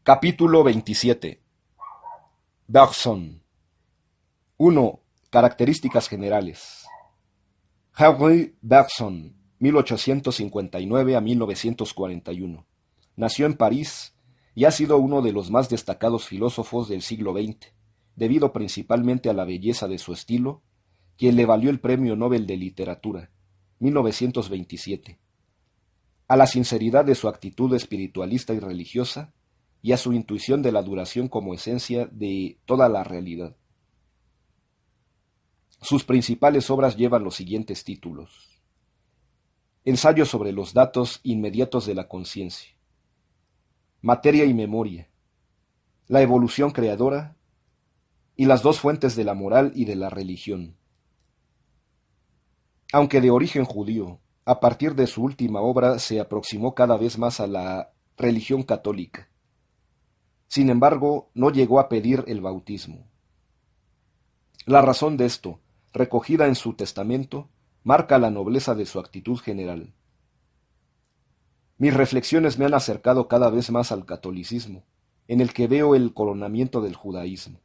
Capítulo 27. Bergson. 1. Características generales. Henri Bergson, 1859 a 1941. Nació en París y ha sido uno de los más destacados filósofos del siglo XX, debido principalmente a la belleza de su estilo, quien le valió el Premio Nobel de Literatura, 1927, a la sinceridad de su actitud espiritualista y religiosa, y a su intuición de la duración como esencia de toda la realidad. Sus principales obras llevan los siguientes títulos: Ensayo sobre los datos inmediatos de la conciencia, Materia y memoria, La evolución creadora y Las dos fuentes de la moral y de la religión. Aunque de origen judío, a partir de su última obra se aproximó cada vez más a la religión católica. Sin embargo, no llegó a pedir el bautismo. La razón de esto, recogida en su testamento, marca la nobleza de su actitud general. Mis reflexiones me han acercado cada vez más al catolicismo, en el que veo el coronamiento del judaísmo.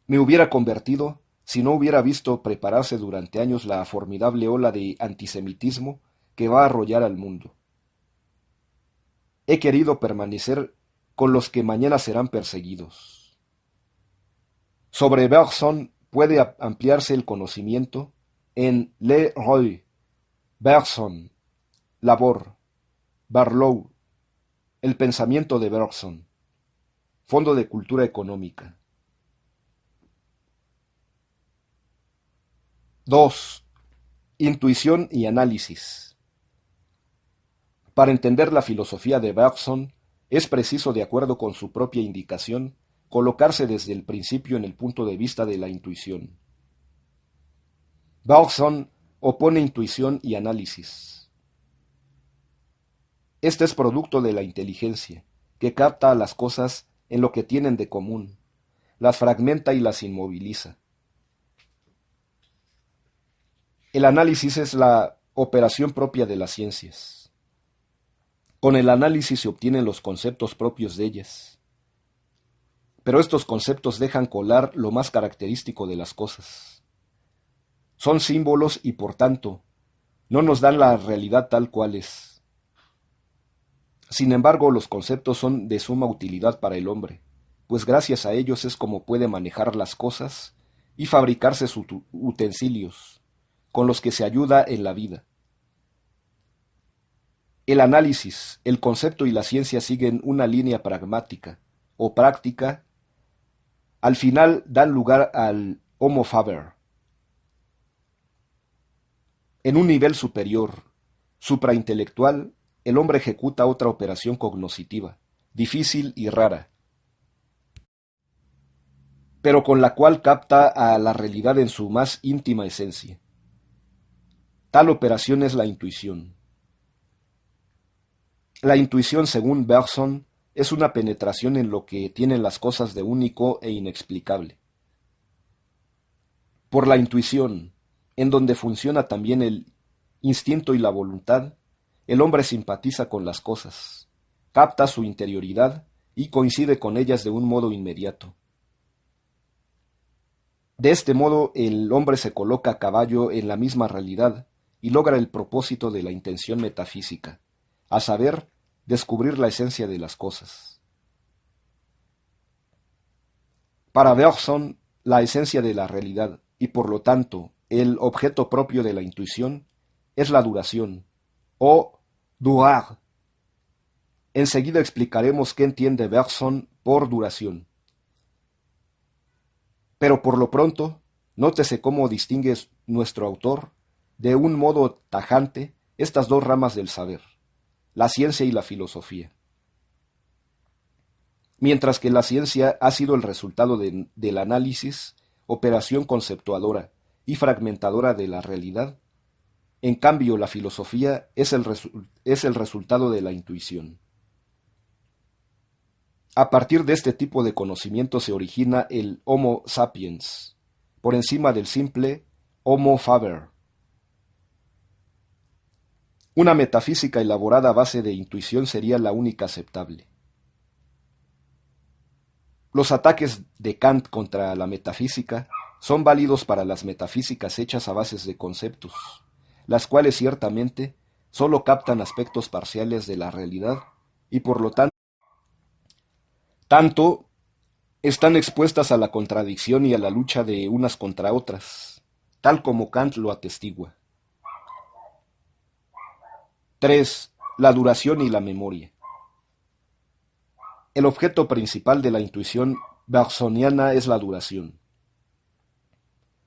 Me hubiera convertido si no hubiera visto prepararse durante años la formidable ola de antisemitismo que va a arrollar al mundo. He querido permanecer con los que mañana serán perseguidos. Sobre Bergson puede ampliarse el conocimiento en Le Roy, Bergson, Labor, Barlow, El pensamiento de Bergson, Fondo de Cultura Económica. 2. Intuición y análisis. Para entender la filosofía de Bergson, es preciso, de acuerdo con su propia indicación, colocarse desde el principio en el punto de vista de la intuición. Bergson opone intuición y análisis. Este es producto de la inteligencia, que capta a las cosas en lo que tienen de común, las fragmenta y las inmoviliza. El análisis es la operación propia de las ciencias. Con el análisis se obtienen los conceptos propios de ellas. Pero estos conceptos dejan colar lo más característico de las cosas. Son símbolos y, por tanto, no nos dan la realidad tal cual es. Sin embargo, los conceptos son de suma utilidad para el hombre, pues gracias a ellos es como puede manejar las cosas y fabricarse sus utensilios, con los que se ayuda en la vida. El análisis, el concepto y la ciencia siguen una línea pragmática o práctica. Al final dan lugar al Homo faber. En un nivel superior, supraintelectual, el hombre ejecuta otra operación cognoscitiva, difícil y rara, pero con la cual capta a la realidad en su más íntima esencia. Tal operación es la intuición. La intuición, según Bergson, es una penetración en lo que tienen las cosas de único e inexplicable. Por la intuición, en donde funciona también el instinto y la voluntad, el hombre simpatiza con las cosas, capta su interioridad y coincide con ellas de un modo inmediato. De este modo, el hombre se coloca a caballo en la misma realidad y logra el propósito de la intención metafísica, a saber, descubrir la esencia de las cosas. Para Bergson, la esencia de la realidad, y por lo tanto el objeto propio de la intuición, es la duración, o durar. Enseguida explicaremos qué entiende Bergson por duración. Pero por lo pronto, nótese cómo distingue nuestro autor, de un modo tajante, estas dos ramas del saber, la ciencia y la filosofía. Mientras que la ciencia ha sido el resultado del análisis, operación conceptuadora y fragmentadora de la realidad, en cambio la filosofía es el resultado de la intuición. A partir de este tipo de conocimiento se origina el Homo sapiens, por encima del simple Homo faber. Una metafísica elaborada a base de intuición sería la única aceptable. Los ataques de Kant contra la metafísica son válidos para las metafísicas hechas a bases de conceptos, las cuales ciertamente solo captan aspectos parciales de la realidad y por lo tanto están expuestas a la contradicción y a la lucha de unas contra otras, tal como Kant lo atestigua. 3. La duración y la memoria. El objeto principal de la intuición bergsoniana es la duración.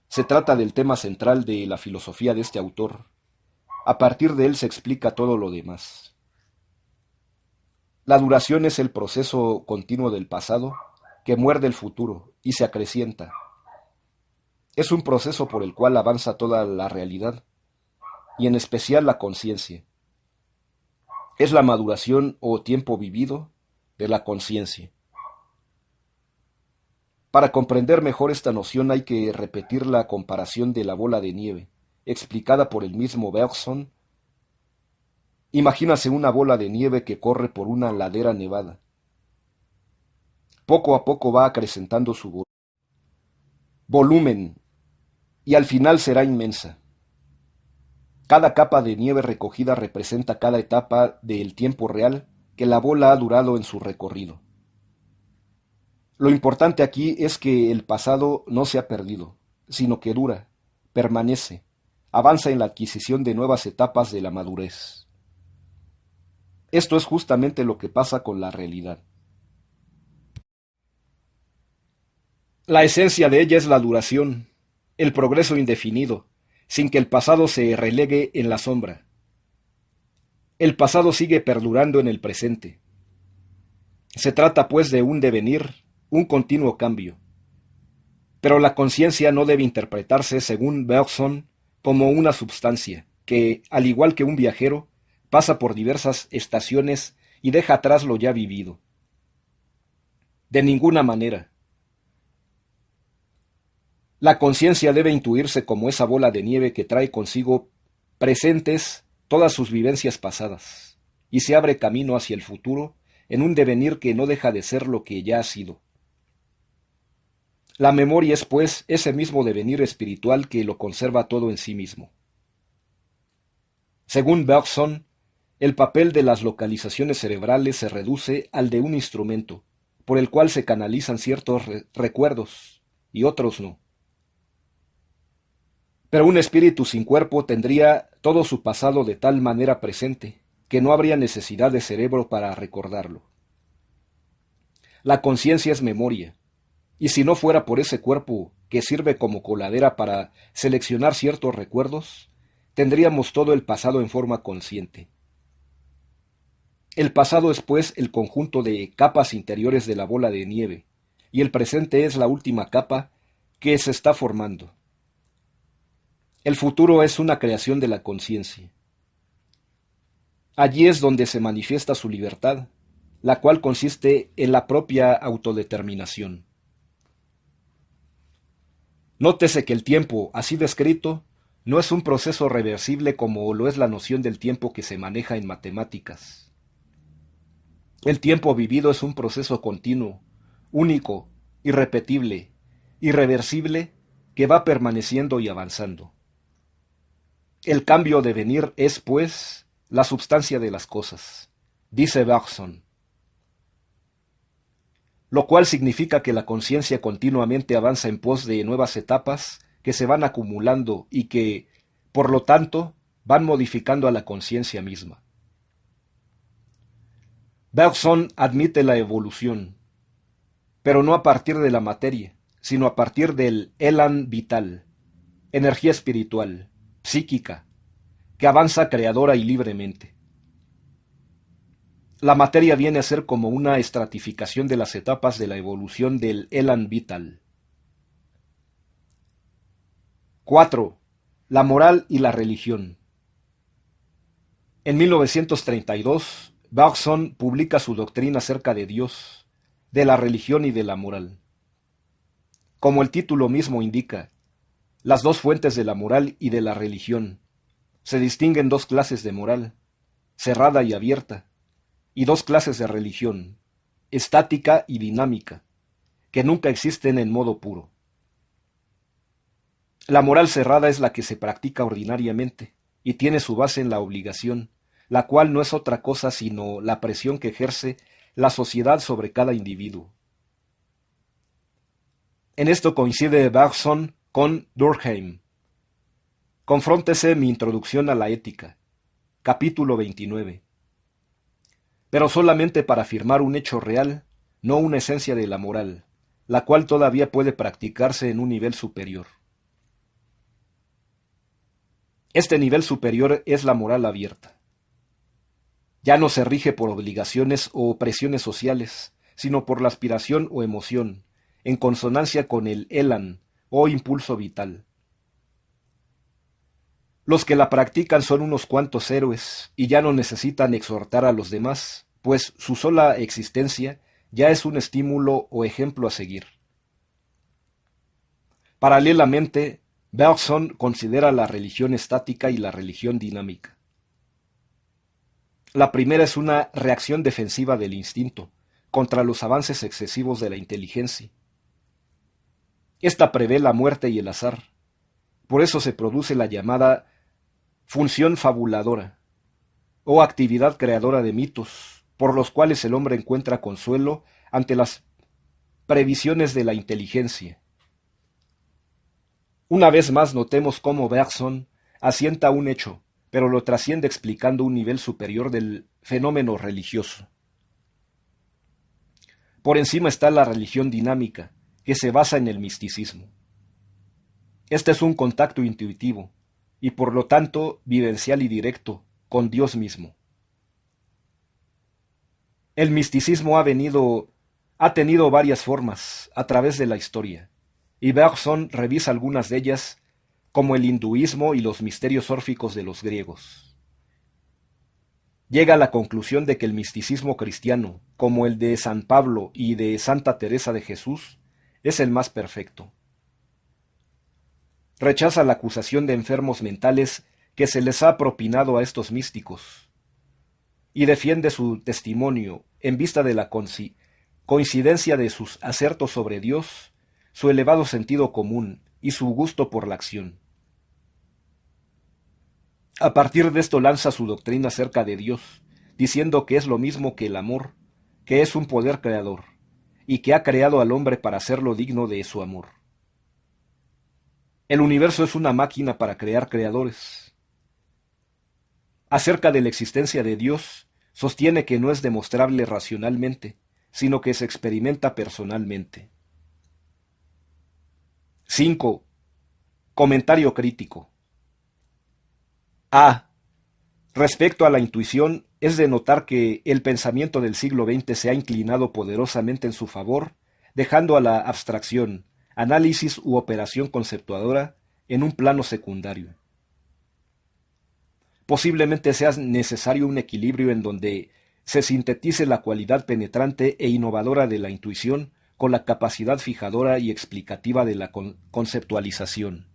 Se trata del tema central de la filosofía de este autor. A partir de él se explica todo lo demás. La duración es el proceso continuo del pasado que muerde el futuro y se acrecienta. Es un proceso por el cual avanza toda la realidad, y en especial la conciencia. Es la maduración o tiempo vivido de la conciencia. Para comprender mejor esta noción hay que repetir la comparación de la bola de nieve, explicada por el mismo Bergson. Imagínase una bola de nieve que corre por una ladera nevada. Poco a poco va acrecentando su volumen y al final será inmensa. Cada capa de nieve recogida representa cada etapa del tiempo real que la bola ha durado en su recorrido. Lo importante aquí es que el pasado no se ha perdido, sino que dura, permanece, avanza en la adquisición de nuevas etapas de la madurez. Esto es justamente lo que pasa con la realidad. La esencia de ella es la duración, el progreso indefinido, sin que el pasado se relegue en la sombra. El pasado sigue perdurando en el presente. Se trata pues de un devenir, un continuo cambio. Pero la conciencia no debe interpretarse, según Bergson, como una substancia que, al igual que un viajero, pasa por diversas estaciones y deja atrás lo ya vivido. De ninguna manera. La conciencia debe intuirse como esa bola de nieve que trae consigo presentes todas sus vivencias pasadas y se abre camino hacia el futuro en un devenir que no deja de ser lo que ya ha sido. La memoria es, pues, ese mismo devenir espiritual que lo conserva todo en sí mismo. Según Bergson, el papel de las localizaciones cerebrales se reduce al de un instrumento, por el cual se canalizan ciertos recuerdos y otros no. Pero un espíritu sin cuerpo tendría todo su pasado de tal manera presente que no habría necesidad de cerebro para recordarlo. La conciencia es memoria, y si no fuera por ese cuerpo que sirve como coladera para seleccionar ciertos recuerdos, tendríamos todo el pasado en forma consciente. El pasado es, pues, el conjunto de capas interiores de la bola de nieve, y el presente es la última capa que se está formando. El futuro es una creación de la conciencia. Allí es donde se manifiesta su libertad, la cual consiste en la propia autodeterminación. Nótese que el tiempo, así descrito, no es un proceso reversible como lo es la noción del tiempo que se maneja en matemáticas. El tiempo vivido es un proceso continuo, único, irrepetible, irreversible, que va permaneciendo y avanzando. El cambio de venir es, pues, la substancia de las cosas, dice Bergson. Lo cual significa que la conciencia continuamente avanza en pos de nuevas etapas que se van acumulando y que, por lo tanto, van modificando a la conciencia misma. Bergson admite la evolución, pero no a partir de la materia, sino a partir del elan vital, energía espiritual, psíquica, que avanza creadora y libremente. La materia viene a ser como una estratificación de las etapas de la evolución del elan vital. 4. La moral y la religión. En 1932, Bergson publica su doctrina acerca de Dios, de la religión y de la moral. Como el título mismo indica, las dos fuentes de la moral y de la religión. Se distinguen dos clases de moral, cerrada y abierta, y dos clases de religión, estática y dinámica, que nunca existen en modo puro. La moral cerrada es la que se practica ordinariamente y tiene su base en la obligación, la cual no es otra cosa sino la presión que ejerce la sociedad sobre cada individuo. En esto coincide Bergson con Durkheim. Confróntese mi introducción a la ética, capítulo 29. Pero solamente para afirmar un hecho real, no una esencia de la moral, la cual todavía puede practicarse en un nivel superior. Este nivel superior es la moral abierta. Ya no se rige por obligaciones o presiones sociales, sino por la aspiración o emoción, en consonancia con el elan o impulso vital. Los que la practican son unos cuantos héroes y ya no necesitan exhortar a los demás, pues su sola existencia ya es un estímulo o ejemplo a seguir. Paralelamente, Bergson considera la religión estática y la religión dinámica. La primera es una reacción defensiva del instinto contra los avances excesivos de la inteligencia. Esta prevé la muerte y el azar. Por eso se produce la llamada función fabuladora o actividad creadora de mitos, por los cuales el hombre encuentra consuelo ante las previsiones de la inteligencia. Una vez más notemos cómo Bergson asienta un hecho, pero lo trasciende explicando un nivel superior del fenómeno religioso. Por encima está la religión dinámica, que se basa en el misticismo. Este es un contacto intuitivo, y por lo tanto vivencial y directo, con Dios mismo. El misticismo ha tenido varias formas a través de la historia, y Bergson revisa algunas de ellas, como el hinduismo y los misterios órficos de los griegos. Llega a la conclusión de que el misticismo cristiano, como el de San Pablo y de Santa Teresa de Jesús, es el más perfecto. Rechaza la acusación de enfermos mentales que se les ha propinado a estos místicos, y defiende su testimonio en vista de la coincidencia de sus acertos sobre Dios, su elevado sentido común y su gusto por la acción. A partir de esto lanza su doctrina acerca de Dios, diciendo que es lo mismo que el amor, que es un poder creador, y que ha creado al hombre para hacerlo digno de su amor. El universo es una máquina para crear creadores. Acerca de la existencia de Dios, sostiene que no es demostrable racionalmente, sino que se experimenta personalmente. 5. Comentario crítico. A. Respecto a la intuición, es de notar que el pensamiento del siglo XX se ha inclinado poderosamente en su favor, dejando a la abstracción, análisis u operación conceptuadora en un plano secundario. Posiblemente sea necesario un equilibrio en donde se sintetice la cualidad penetrante e innovadora de la intuición con la capacidad fijadora y explicativa de la conceptualización.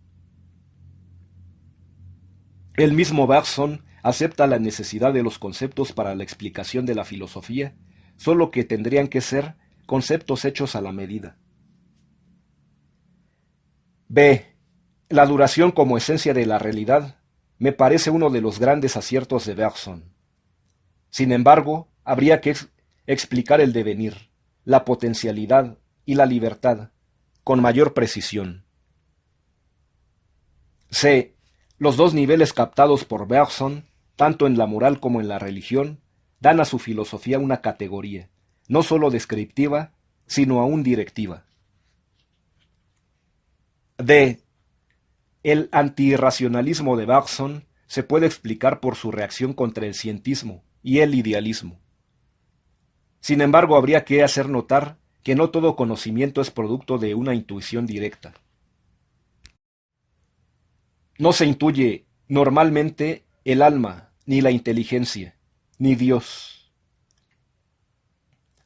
El mismo Bergson acepta la necesidad de los conceptos para la explicación de la filosofía, solo que tendrían que ser conceptos hechos a la medida. B. La duración como esencia de la realidad me parece uno de los grandes aciertos de Bergson. Sin embargo, habría que explicar el devenir, la potencialidad y la libertad con mayor precisión. C. Los dos niveles captados por Bergson, tanto en la moral como en la religión, dan a su filosofía una categoría, no sólo descriptiva, sino aún directiva. D. El antirracionalismo de Bergson se puede explicar por su reacción contra el cientismo y el idealismo. Sin embargo, habría que hacer notar que no todo conocimiento es producto de una intuición directa. No se intuye normalmente el alma, ni la inteligencia, ni Dios.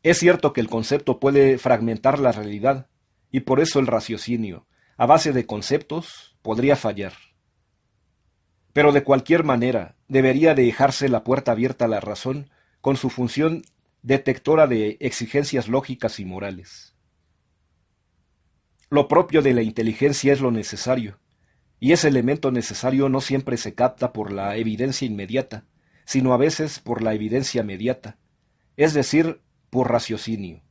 Es cierto que el concepto puede fragmentar la realidad, y por eso el raciocinio, a base de conceptos, podría fallar. Pero de cualquier manera, debería dejarse la puerta abierta a la razón con su función detectora de exigencias lógicas y morales. Lo propio de la inteligencia es lo necesario, y ese elemento necesario no siempre se capta por la evidencia inmediata, sino a veces por la evidencia mediata, es decir, por raciocinio.